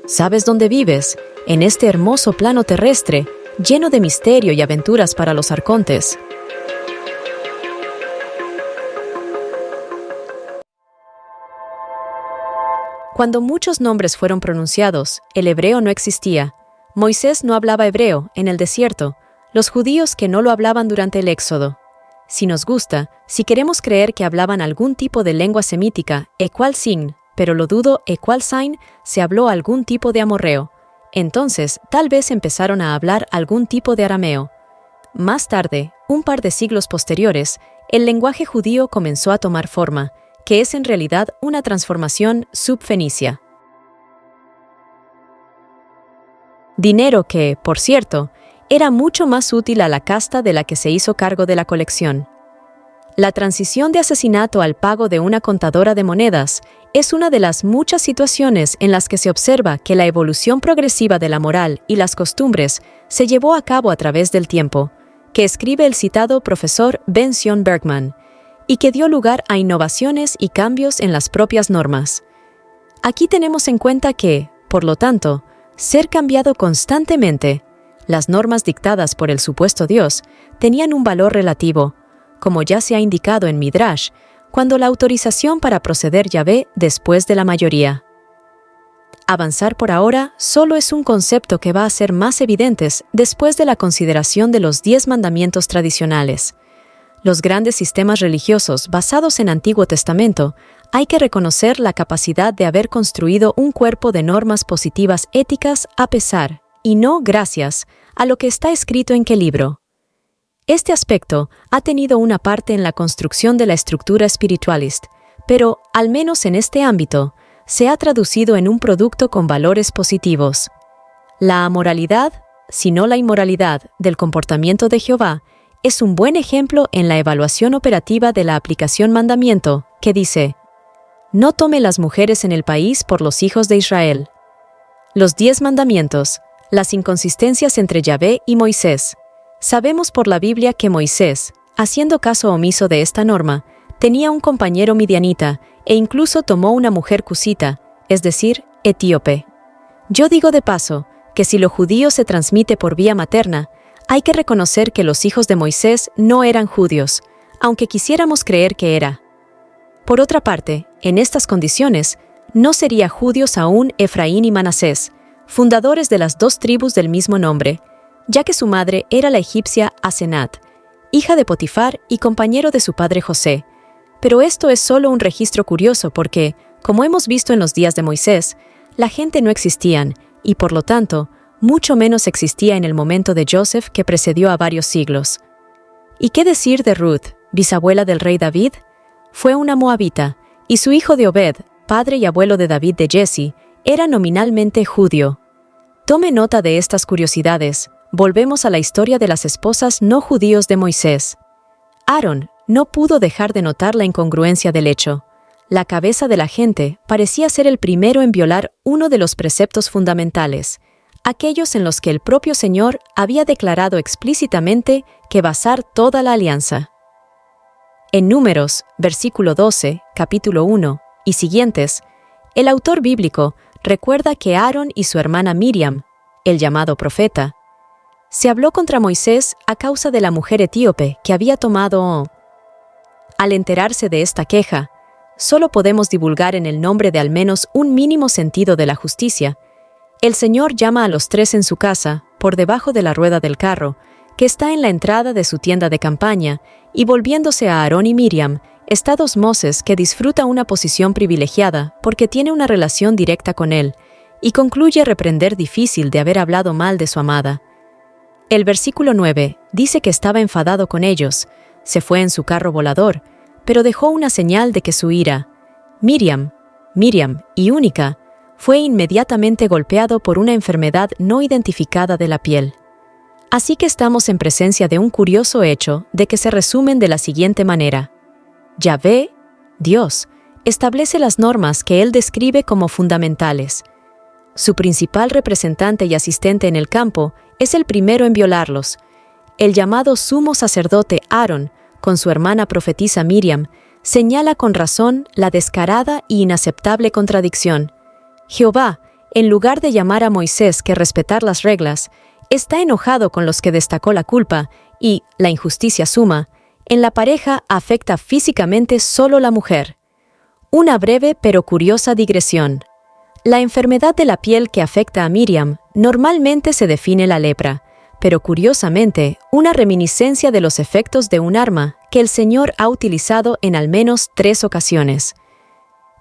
¿Sabes dónde vives? En este hermoso plano terrestre, lleno de misterio y aventuras para los arcontes. Cuando muchos nombres fueron pronunciados, el hebreo no existía. Moisés no hablaba hebreo en el desierto, los judíos que no lo hablaban durante el Éxodo. Si nos gusta, si queremos creer que hablaban algún tipo de lengua semítica, equal sin, pero lo dudo, equal sign, se habló algún tipo de amorreo. Entonces, tal vez empezaron a hablar algún tipo de arameo. Más tarde, un par de siglos posteriores, el lenguaje judío comenzó a tomar forma, que es en realidad una transformación subfenicia. Dinero que, por cierto, era mucho más útil a la casta de la que se hizo cargo de la colección. La transición de asesinato al pago de una contadora de monedas es una de las muchas situaciones en las que se observa que la evolución progresiva de la moral y las costumbres se llevó a cabo a través del tiempo, que escribe el citado profesor Ben-Zion Bergman, y que dio lugar a innovaciones y cambios en las propias normas. Aquí tenemos en cuenta que, por lo tanto, ser cambiado constantemente, las normas dictadas por el supuesto Dios tenían un valor relativo, como ya se ha indicado en Midrash, cuando la autorización para proceder Yahvé después de la mayoría. Avanzar por ahora solo es un concepto que va a ser más evidentes después de la consideración de los 10 mandamientos tradicionales. Los grandes sistemas religiosos basados en Antiguo Testamento, hay que reconocer la capacidad de haber construido un cuerpo de normas positivas éticas a pesar, y no gracias, a lo que está escrito en qué libro. Este aspecto ha tenido una parte en la construcción de la estructura spiritualist, pero, al menos en este ámbito, se ha traducido en un producto con valores positivos. La amoralidad, si no la inmoralidad, del comportamiento de Jehová, es un buen ejemplo en la evaluación operativa de la aplicación mandamiento, que dice: no tome las mujeres en el país por los hijos de Israel. Los 10 mandamientos, las inconsistencias entre Yahvé y Moisés. Sabemos por la Biblia que Moisés, haciendo caso omiso de esta norma, tenía un compañero midianita e incluso tomó una mujer cusita, es decir, etíope. Yo digo de paso que si lo judío se transmite por vía materna, hay que reconocer que los hijos de Moisés no eran judíos, aunque quisiéramos creer que era. Por otra parte, en estas condiciones, no sería judíos aún Efraín y Manasés, fundadores de las 2 tribus del mismo nombre, ya que su madre era la egipcia Asenat, hija de Potifar y compañero de su padre José. Pero esto es solo un registro curioso porque, como hemos visto en los días de Moisés, la gente no existían y, por lo tanto, mucho menos existía en el momento de Joseph que precedió a varios siglos. ¿Y qué decir de Ruth, bisabuela del rey David? Fue una moabita, y su hijo de Obed, padre y abuelo de David de Jesse, era nominalmente judío. Tome nota de estas curiosidades. Volvemos a la historia de las esposas no judíos de Moisés. Aarón no pudo dejar de notar la incongruencia del hecho. La cabeza de la gente parecía ser el primero en violar uno de los preceptos fundamentales, aquellos en los que el propio Señor había declarado explícitamente que basar toda la alianza. En Números, versículo 12, capítulo 1 y siguientes, el autor bíblico recuerda que Aarón y su hermana Miriam, el llamado profeta, se habló contra Moisés a causa de la mujer etíope que había tomado. Al enterarse de esta queja, solo podemos divulgar en el nombre de al menos un mínimo sentido de la justicia. El Señor llama a los 3 en su casa, por debajo de la rueda del carro, que está en la entrada de su tienda de campaña, y volviéndose a Aarón y Miriam, está 2 Moses que disfruta una posición privilegiada porque tiene una relación directa con él, y concluye reprender difícil de haber hablado mal de su amada. El versículo 9 dice que estaba enfadado con ellos, se fue en su carro volador, pero dejó una señal de que su ira, Miriam y única, fue inmediatamente golpeado por una enfermedad no identificada de la piel. Así que estamos en presencia de un curioso hecho de que se resumen de la siguiente manera. Yahvé, Dios, establece las normas que Él describe como fundamentales. Su principal representante y asistente en el campo es el primero en violarlos. El llamado sumo sacerdote Aarón, con su hermana profetisa Miriam, señala con razón la descarada e inaceptable contradicción. Jehová, en lugar de llamar a Moisés que respetar las reglas, está enojado con los que destacó la culpa y la injusticia suma, en la pareja afecta físicamente solo la mujer. Una breve pero curiosa digresión. La enfermedad de la piel que afecta a Miriam normalmente se define la lepra, pero curiosamente, una reminiscencia de los efectos de un arma que el Señor ha utilizado en al menos 3 ocasiones.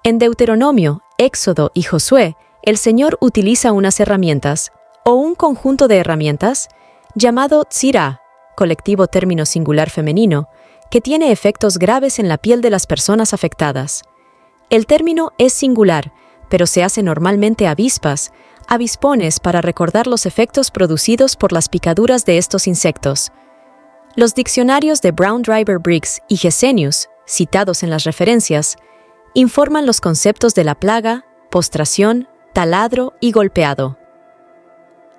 En Deuteronomio, Éxodo y Josué, el Señor utiliza unas herramientas, o un conjunto de herramientas, llamado tzirá, colectivo término singular femenino, que tiene efectos graves en la piel de las personas afectadas. El término es singular, pero se hace normalmente avispas, avispones para recordar los efectos producidos por las picaduras de estos insectos. Los diccionarios de Brown Driver Briggs y Gesenius, citados en las referencias, informan los conceptos de la plaga, postración, taladro y golpeado.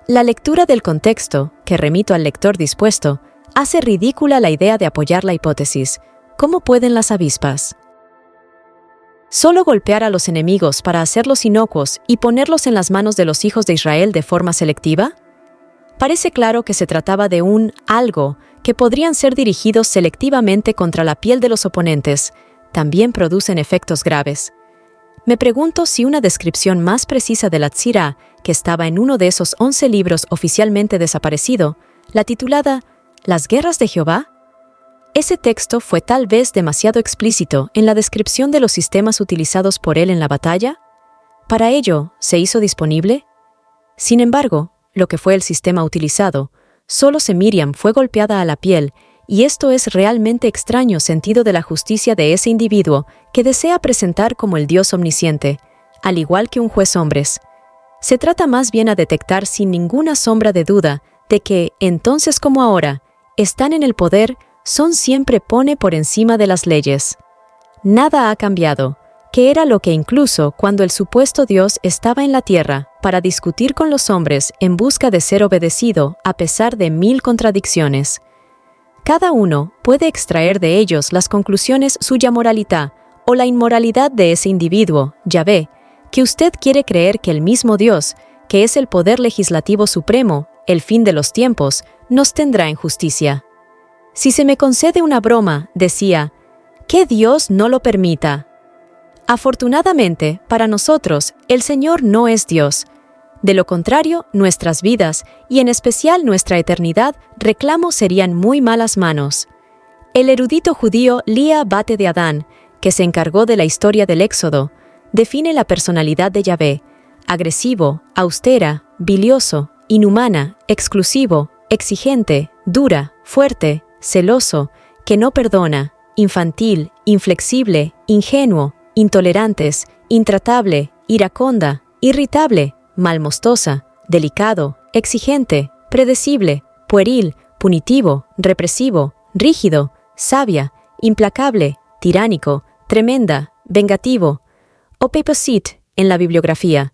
La lectura del contexto, que remito al lector dispuesto, hace ridícula la idea de apoyar la hipótesis. ¿Cómo pueden las avispas solo golpear a los enemigos para hacerlos inocuos y ponerlos en las manos de los hijos de Israel de forma selectiva? Parece claro que se trataba de un algo que podrían ser dirigidos selectivamente contra la piel de los oponentes. También producen efectos graves. Me pregunto si una descripción más precisa de la tzirá, que estaba en uno de esos 11 libros oficialmente desaparecido, la titulada «Las guerras de Jehová», ese texto fue tal vez demasiado explícito en la descripción de los sistemas utilizados por él en la batalla. ¿Para ello se hizo disponible? Sin embargo, lo que fue el sistema utilizado, solo si Miriam fue golpeada a la piel, y esto es realmente extraño sentido de la justicia de ese individuo que desea presentar como el Dios omnisciente, al igual que un juez hombres. Se trata más bien a detectar sin ninguna sombra de duda de que, entonces como ahora, están en el poder, son siempre pone por encima de las leyes. Nada ha cambiado, que era lo que incluso cuando el supuesto Dios estaba en la tierra para discutir con los hombres en busca de ser obedecido a pesar de 1000 contradicciones. Cada uno puede extraer de ellos las conclusiones suya moralidad o la inmoralidad de ese individuo, Yahvé, que usted quiere creer que el mismo Dios, que es el poder legislativo supremo, el fin de los tiempos, nos tendrá en justicia. Si se me concede una broma, decía, que Dios no lo permita. Afortunadamente, para nosotros, el Señor no es Dios. De lo contrario, nuestras vidas, y en especial nuestra eternidad, reclamo serían muy malas manos. El erudito judío Lía Bate de Adán, que se encargó de la historia del Éxodo, define la personalidad de Yahvé: agresivo, austera, bilioso, inhumana, exclusivo, exigente, dura, fuerte, celoso, que no perdona, infantil, inflexible, ingenuo, intolerantes, intratable, iraconda, irritable, malmostosa, delicado, exigente, predecible, pueril, punitivo, represivo, rígido, sabia, implacable, tiránico, tremenda, vengativo, o Papasit en la bibliografía.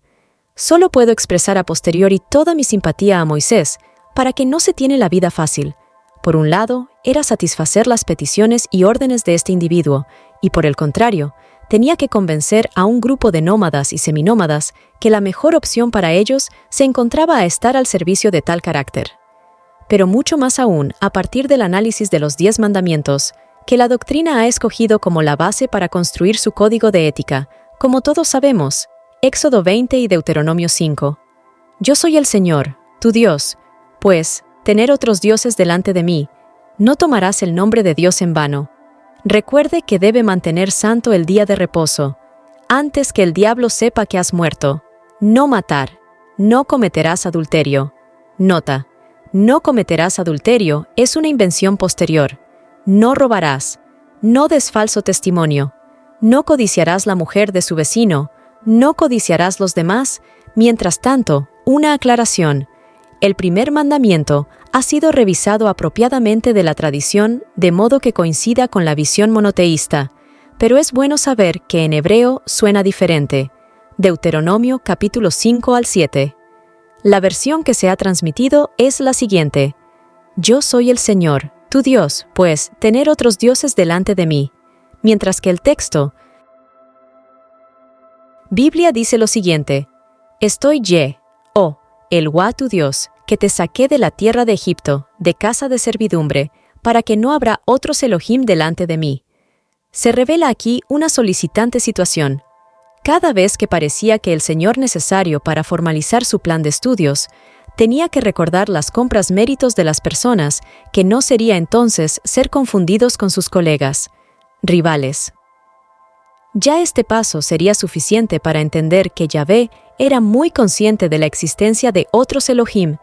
Solo puedo expresar a posteriori toda mi simpatía a Moisés, para que no se tiene la vida fácil. Por un lado, era satisfacer las peticiones y órdenes de este individuo, y por el contrario, tenía que convencer a un grupo de nómadas y seminómadas que la mejor opción para ellos se encontraba a estar al servicio de tal carácter. Pero mucho más aún, a partir del análisis de los 10 mandamientos, que la doctrina ha escogido como la base para construir su código de ética, como todos sabemos, Éxodo 20 y Deuteronomio 5. Yo soy el Señor, tu Dios, pues, tener otros dioses delante de mí, no tomarás el nombre de Dios en vano. Recuerde que debe mantener santo el día de reposo, antes que el diablo sepa que has muerto. No matar, no cometerás adulterio. Nota, no cometerás adulterio es una invención posterior. No robarás, no des falso testimonio, no codiciarás la mujer de su vecino, no codiciarás los demás. Mientras tanto, una aclaración. El primer mandamiento ha sido revisado apropiadamente de la tradición de modo que coincida con la visión monoteísta, pero es bueno saber que en hebreo suena diferente. Deuteronomio capítulo 5 al 7. La versión que se ha transmitido es la siguiente: Yo soy el Señor, tu Dios, pues, tener otros dioses delante de mí. Mientras que el texto Biblia dice lo siguiente: Estoy Elwá tu Dios, que te saqué de la tierra de Egipto, de casa de servidumbre, para que no habrá otros Elohim delante de mí. Se revela aquí una solicitante situación. Cada vez que parecía que el Señor necesario para formalizar su plan de estudios, tenía que recordar las compras méritos de las personas, que no sería entonces ser confundidos con sus colegas, rivales. Ya este paso sería suficiente para entender que Yahvé era muy consciente de la existencia de otros Elohim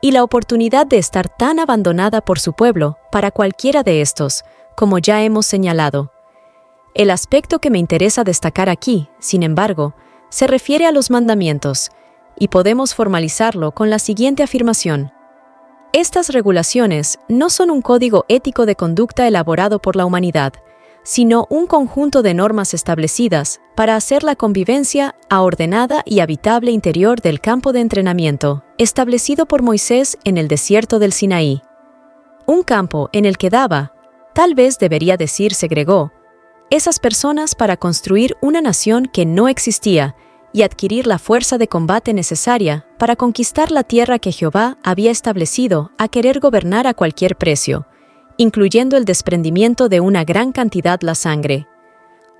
y la oportunidad de estar tan abandonada por su pueblo para cualquiera de estos, como ya hemos señalado. El aspecto que me interesa destacar aquí, sin embargo, se refiere a los mandamientos, y podemos formalizarlo con la siguiente afirmación. Estas regulaciones no son un código ético de conducta elaborado por la humanidad, sino un conjunto de normas establecidas para hacer la convivencia ordenada y habitable interior del campo de entrenamiento, establecido por Moisés en el desierto del Sinaí. Un campo en el que daba, tal vez debería decir segregó, esas personas para construir una nación que no existía y adquirir la fuerza de combate necesaria para conquistar la tierra que Jehová había establecido a querer gobernar a cualquier precio, incluyendo el desprendimiento de una gran cantidad la sangre.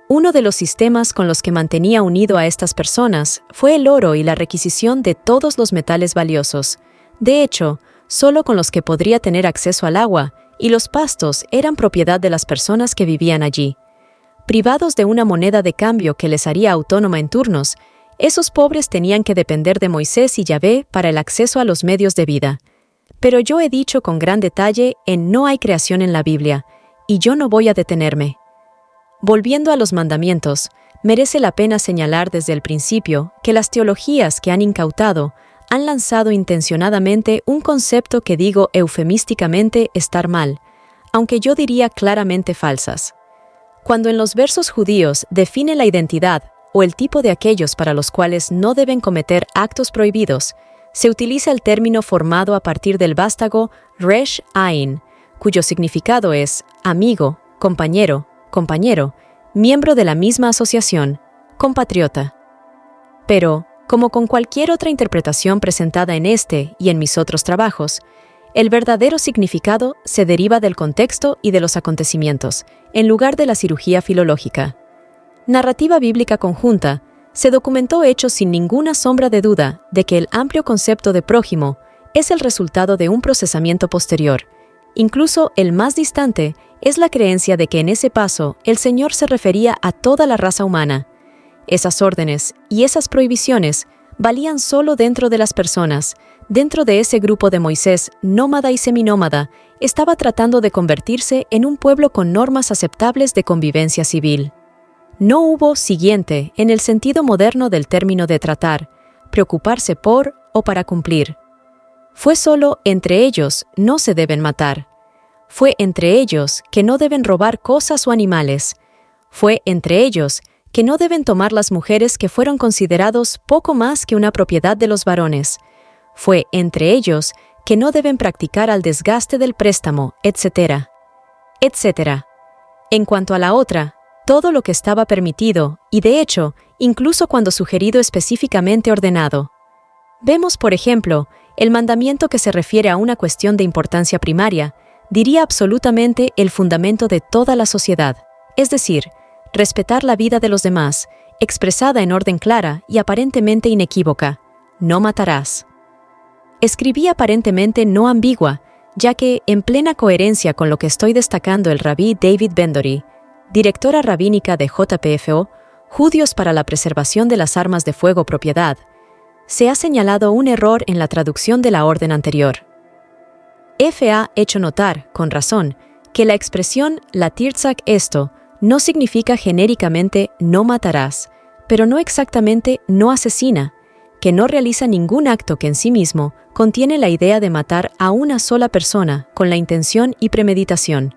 Uno de los sistemas con los que mantenía unido a estas personas fue el oro y la requisición de todos los metales valiosos. De hecho, solo con los que podría tener acceso al agua, y los pastos eran propiedad de las personas que vivían allí. Privados de una moneda de cambio que les haría autónoma en turnos, esos pobres tenían que depender de Moisés y Yahvé para el acceso a los medios de vida. Pero yo he dicho con gran detalle en No hay creación en la Biblia, y yo no voy a detenerme. Volviendo a los mandamientos, merece la pena señalar desde el principio que las teologías que han incautado han lanzado intencionadamente un concepto que digo eufemísticamente estar mal, aunque yo diría claramente falsas. Cuando en los versos judíos define la identidad o el tipo de aquellos para los cuales no deben cometer actos prohibidos, se utiliza el término formado a partir del vástago resh ain, cuyo significado es amigo, compañero, miembro de la misma asociación, compatriota. Pero, como con cualquier otra interpretación presentada en este y en mis otros trabajos, el verdadero significado se deriva del contexto y de los acontecimientos, en lugar de la cirugía filológica. Narrativa bíblica conjunta se documentó hecho sin ninguna sombra de duda de que el amplio concepto de prójimo es el resultado de un procesamiento posterior. Incluso el más distante es la creencia de que en ese paso el Señor se refería a toda la raza humana. Esas órdenes y esas prohibiciones valían solo dentro de las personas. Dentro de ese grupo de Moisés, nómada y seminómada, estaba tratando de convertirse en un pueblo con normas aceptables de convivencia civil. No hubo siguiente en el sentido moderno del término de tratar, preocuparse por o para cumplir. Fue solo entre ellos no se deben matar. Fue entre ellos que no deben robar cosas o animales. Fue entre ellos que no deben tomar las mujeres que fueron considerados poco más que una propiedad de los varones. Fue entre ellos que no deben practicar al desgaste del préstamo, etc. En cuanto a la otra, todo lo que estaba permitido, y de hecho, incluso cuando sugerido específicamente ordenado. Vemos, por ejemplo, el mandamiento que se refiere a una cuestión de importancia primaria, diría absolutamente el fundamento de toda la sociedad, es decir, respetar la vida de los demás, expresada en orden clara y aparentemente inequívoca, no matarás. Escribí aparentemente no ambigua, ya que, en plena coherencia con lo que estoy destacando el rabí David Ben-Dori, directora rabínica de JPFO, Judíos para la Preservación de las Armas de Fuego Propiedad, se ha señalado un error en la traducción de la orden anterior. Ha hecho notar, con razón, que la expresión la tirzak esto no significa genéricamente no matarás, pero no exactamente no asesina, que no realiza ningún acto que en sí mismo contiene la idea de matar a una sola persona con la intención y premeditación.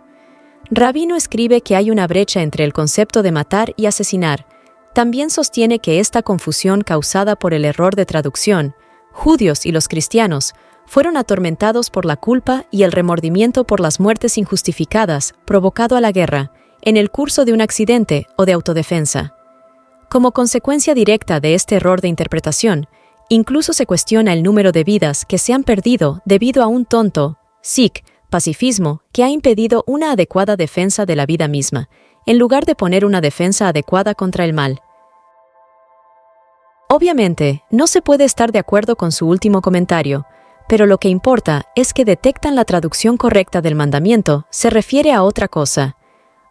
Rabino escribe que hay una brecha entre el concepto de matar y asesinar. También sostiene que esta confusión causada por el error de traducción, judíos y los cristianos, fueron atormentados por la culpa y el remordimiento por las muertes injustificadas provocado a la guerra, en el curso de un accidente o de autodefensa. Como consecuencia directa de este error de interpretación, Incluso se cuestiona el número de vidas que se han perdido debido a un tonto, Sikh, pacifismo que ha impedido una adecuada defensa de la vida misma, en lugar de poner una defensa adecuada contra el mal. Obviamente, no se puede estar de acuerdo con su último comentario, pero lo que importa es que detectan la traducción correcta del mandamiento se refiere a otra cosa.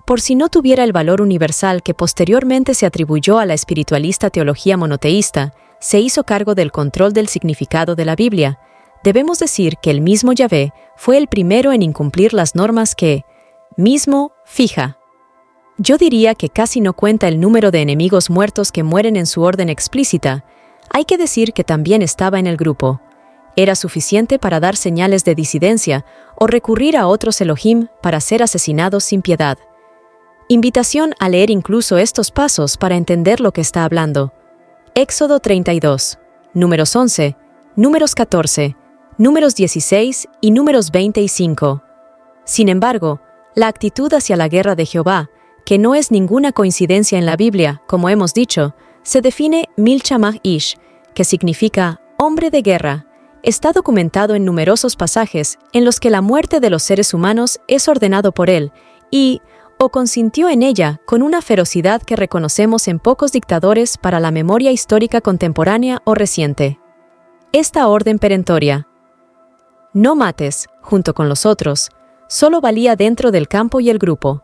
Por si no tuviera el valor universal que posteriormente se atribuyó a la espiritualista teología monoteísta, se hizo cargo del control del significado de la Biblia. Debemos decir que el mismo Yahvé fue el primero en incumplir las normas que, mismo, fija. Yo diría que casi no cuenta el número de enemigos muertos que mueren en su orden explícita. Hay que decir que también estaba en el grupo. Era suficiente para dar señales de disidencia o recurrir a otros Elohim para ser asesinados sin piedad. Invitación a leer incluso estos pasos para entender lo que está hablando. Éxodo 32, Números 11, Números 14, Números 16 y Números 25. Sin embargo, la actitud hacia la guerra de Jehová, que no es ninguna coincidencia en la Biblia, como hemos dicho, se define Milchamah Ish, que significa hombre de guerra. Está documentado en numerosos pasajes en los que la muerte de los seres humanos es ordenado por él y o consintió en ella con una ferocidad que reconocemos en pocos dictadores para la memoria histórica contemporánea o reciente. Esta orden perentoria, no mates, junto con los otros, solo valía dentro del campo y el grupo.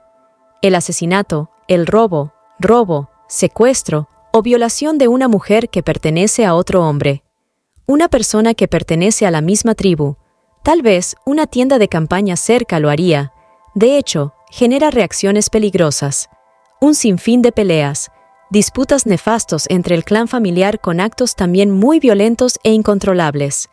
El asesinato, el robo, secuestro o violación de una mujer que pertenece a otro hombre. Una persona que pertenece a la misma tribu, tal vez una tienda de campaña cerca lo haría. De hecho, genera reacciones peligrosas, un sinfín de peleas, disputas nefastos entre el clan familiar con actos también muy violentos e incontrolables.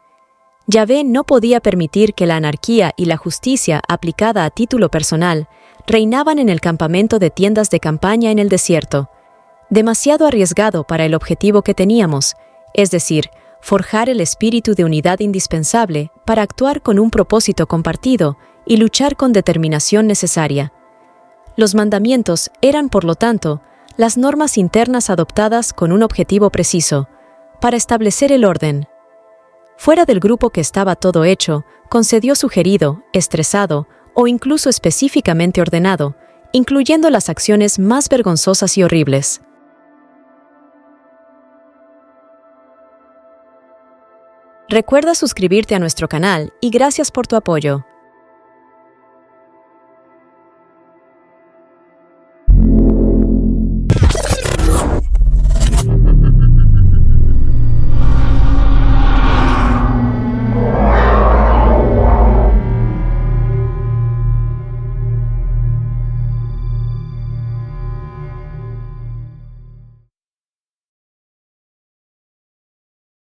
Yahvé no podía permitir que la anarquía y la justicia aplicada a título personal reinaban en el campamento de tiendas de campaña en el desierto, demasiado arriesgado para el objetivo que teníamos, es decir, forjar el espíritu de unidad indispensable para actuar con un propósito compartido y luchar con determinación necesaria. Los mandamientos eran, por lo tanto, las normas internas adoptadas con un objetivo preciso, para establecer el orden. Fuera del grupo que estaba todo hecho, concedió sugerido, estresado o incluso específicamente ordenado, incluyendo las acciones más vergonzosas y horribles. Recuerda suscribirte a nuestro canal y gracias por tu apoyo.